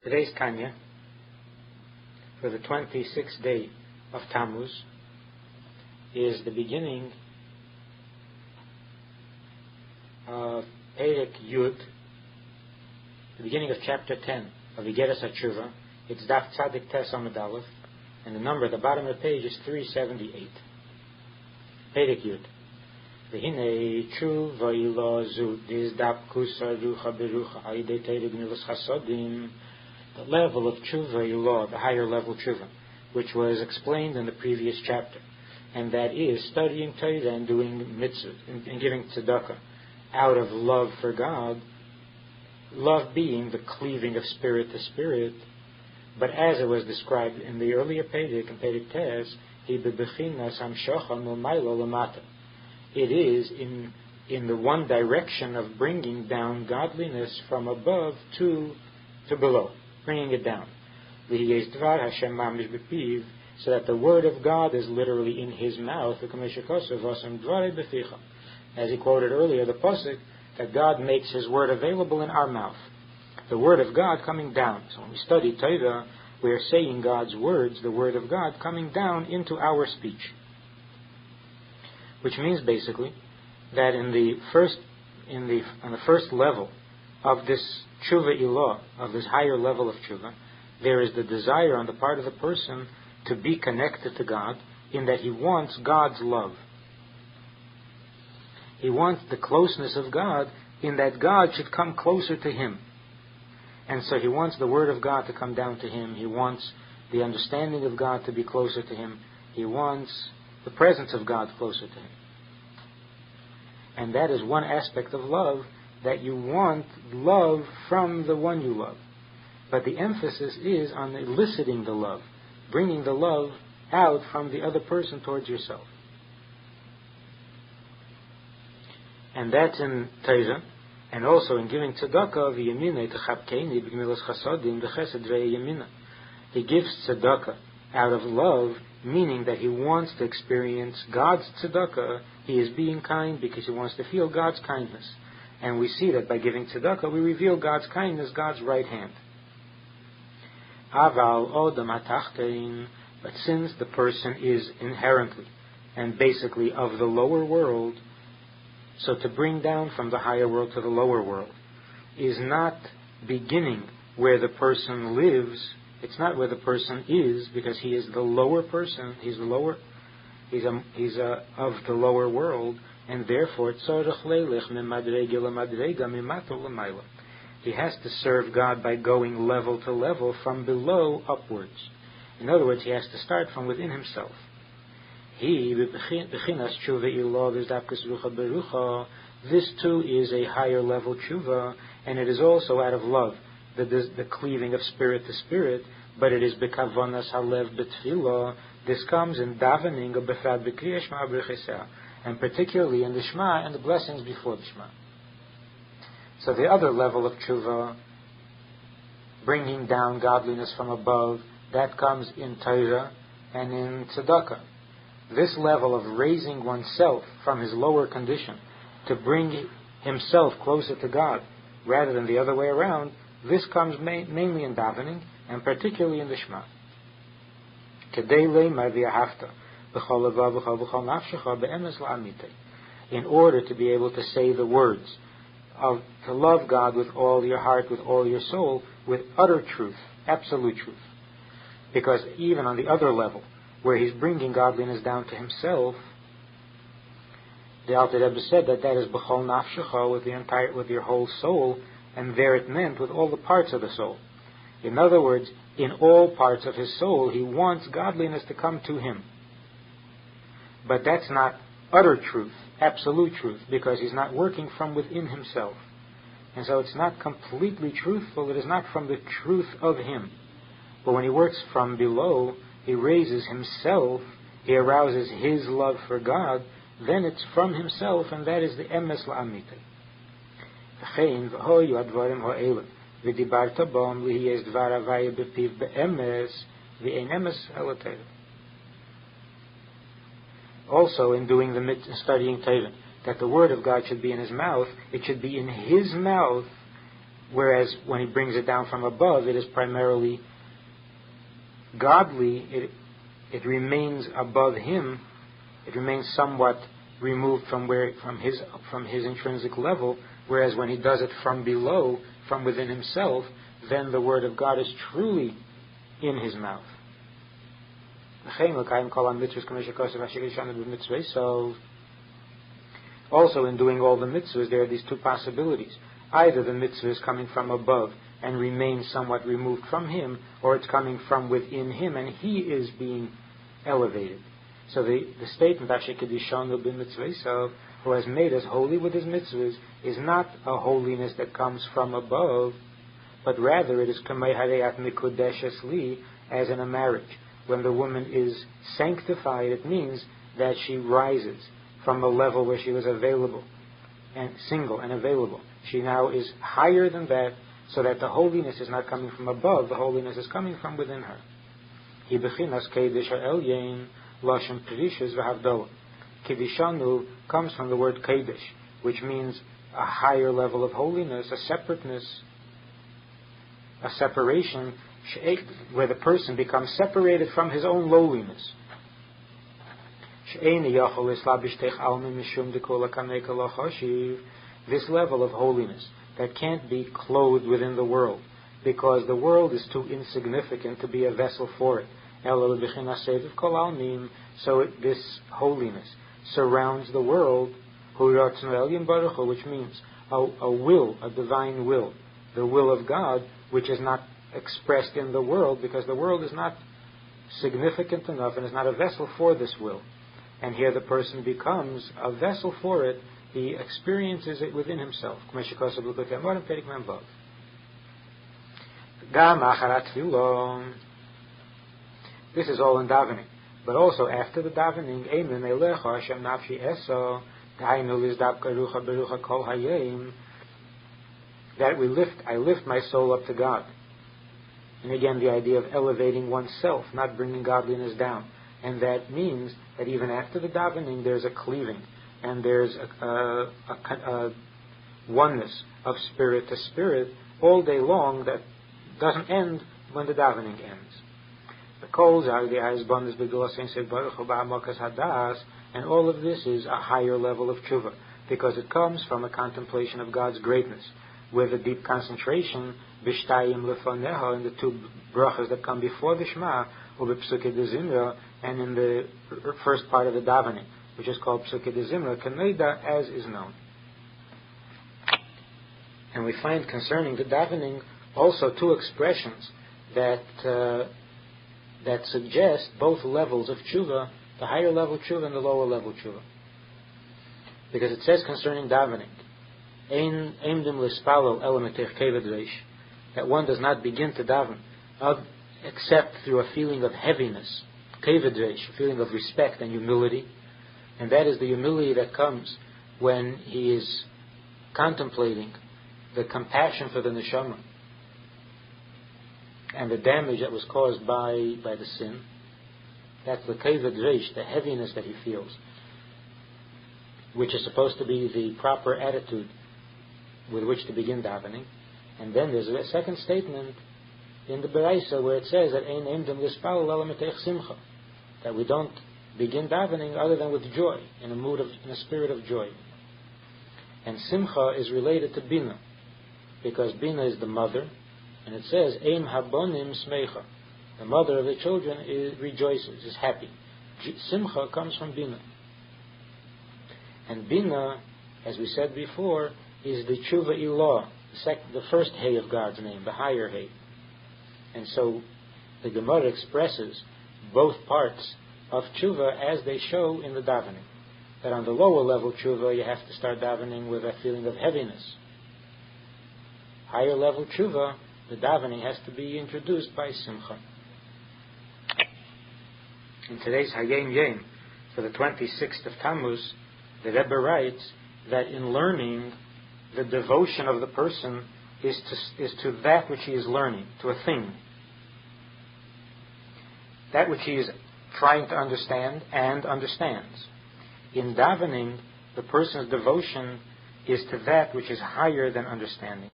Today's Tanya, for the 26th day of Tammuz, is the beginning of Perek Yud, the beginning of chapter 10 of Igeres HaTshuva. It's Daf Tzadik Tes Amud Aleph, and the number at the bottom of the page is 378. Perek Yud. V'hinei tshuva ilo zu dizdapkus rucha berucha aidei teireg milas chasodim. The level of tshuva ilah, the higher level tshuva, which was explained in the previous chapter, and that is studying Torah and doing mitzvah and giving tzedakah out of love for God, love being the cleaving of spirit to spirit. But as it was described in the earlier Perek, in Perek Tes, it is in the one direction of bringing down godliness from above to below, bringing it down. So that the word of God is literally in his mouth, as he quoted earlier, the pasuk that God makes his word available in our mouth. The word of God coming down. So when we study Torah, we are saying God's words, the word of God coming down into our speech. Which means basically that on the first level of this tshuva ilah, of this higher level of tshuva, there is the desire on the part of the person to be connected to God, in that he wants God's love. He wants the closeness of God, in that God should come closer to him. And so he wants the word of God to come down to him. He wants the understanding of God to be closer to him. He wants the presence of God closer to him. And that is one aspect of love, that you want love from the one you love. But the emphasis is on eliciting the love, bringing the love out from the other person towards yourself. And that's in Torah, and also in giving tzedakah, he gives tzedakah out of love, meaning that he wants to experience God's tzedakah. He is being kind because he wants to feel God's kindness. And we see that by giving tzedakah, we reveal God's kindness, God's right hand. But since the person is inherently and basically of the lower world, so to bring down from the higher world to the lower world is not beginning where the person lives. It's not where the person is, because he is the lower person. He's of the lower world, and therefore he has to serve God by going level to level, from below upwards. In other words, he has to start from within himself. This too is a higher level tshuva, and it is also out of love, the cleaving of spirit to spirit, but it is bekavanas halev betfilah. This comes in davening of befad b'kriyah shema b'rechisah, and particularly in the Shema and the blessings before the Shema. So the other level of tshuva, bringing down godliness from above, that comes in Torah and in tzedakah. This level of raising oneself from his lower condition to bring himself closer to God, rather than the other way around, this comes mainly in davening, and particularly in the Shema. In order to be able to say the words of to love God with all your heart, with all your soul, with utter truth, absolute truth. Because even on the other level, where he's bringing godliness down to himself, the Alter Rebbe said that is b'chol nafshecha, with your whole soul, and there it meant with all the parts of the soul. In other words, in all parts of his soul, he wants godliness to come to him. But that's not utter truth, absolute truth, because he's not working from within himself. And so it's not completely truthful, it is not from the truth of him. But when he works from below, he raises himself, he arouses his love for God, then it's from himself, and that is the emes la'amite. Also, in doing the studying Torah, that the word of God should be in his mouth, it should be in his mouth Whereas when he brings it down from above, it is primarily godly. It remains above him. It remains somewhat removed from his intrinsic level. Whereas when he does it from below, from within himself, then the word of God is truly in his mouth. So, also in doing all the mitzvahs, there are these two possibilities. Either the mitzvah is coming from above and remains somewhat removed from him, or it's coming from within him and he is being elevated. So the statement, who has made us holy with his mitzvahs, is not a holiness that comes from above, but rather it is as in a marriage. When the woman is sanctified, it means that she rises from a level where she was available and single and available. She now is higher than that, so that the holiness is not coming from above, the holiness is coming from within her. Kiddishanu comes from the word Kaddish, which means a higher level of holiness, a separateness, a separation, where the person becomes separated from his own lowliness. This level of holiness that can't be clothed within the world, because the world is too insignificant to be a vessel for it. So this holiness surrounds the world, which means a will, a divine will, the will of God, which is not expressed in the world, because the world is not significant enough and is not a vessel for this will. And here the person becomes a vessel for it. He experiences it within himself. This is all in davening. But also after the davening, that I lift my soul up to God. And again, the idea of elevating oneself, not bringing godliness down. And that means that even after the davening, there's a cleaving, and there's a oneness of spirit to spirit all day long that doesn't end when the davening ends. And all of this is a higher level of tshuva, because it comes from a contemplation of God's greatness, with a deep concentration, b'shtayim lefaneha, in the two brachas that come before the Shema, or b'psukei de zimra, and in the first part of the davening, which is called psukei de zimra, k'neida, as is known. And we find concerning the davening also two expressions that suggest both levels of tshuva, the higher level tshuva and the lower level tshuva. Because it says concerning davening, that one does not begin to daven except through a feeling of heaviness, a feeling of respect and humility. And that is the humility that comes when he is contemplating the compassion for the neshama and the damage that was caused by the sin. That's the keved reish, the heaviness that he feels, which is supposed to be the proper attitude with which to begin davening. And then there's a second statement in the Beraisa where it says that that we don't begin davening other than with joy, in a spirit of joy. And simcha is related to bina, because bina is the mother, and it says Ein habonim smecha, the mother of the children rejoices, is happy. Simcha comes from bina, and bina, as we said before, is the tshuva ilah, the first hay of God's name, the higher hay. And so the Gemara expresses both parts of tshuva as they show in the davening. That on the lower level tshuva you have to start davening with a feeling of heaviness. Higher level tshuva, the davening has to be introduced by simcha. In today's Hayom Yom, for the 26th of Tammuz, the Rebbe writes that in learning, the devotion of the person is to that which he is learning, to a thing. That which he is trying to understand and understands. In davening, the person's devotion is to that which is higher than understanding.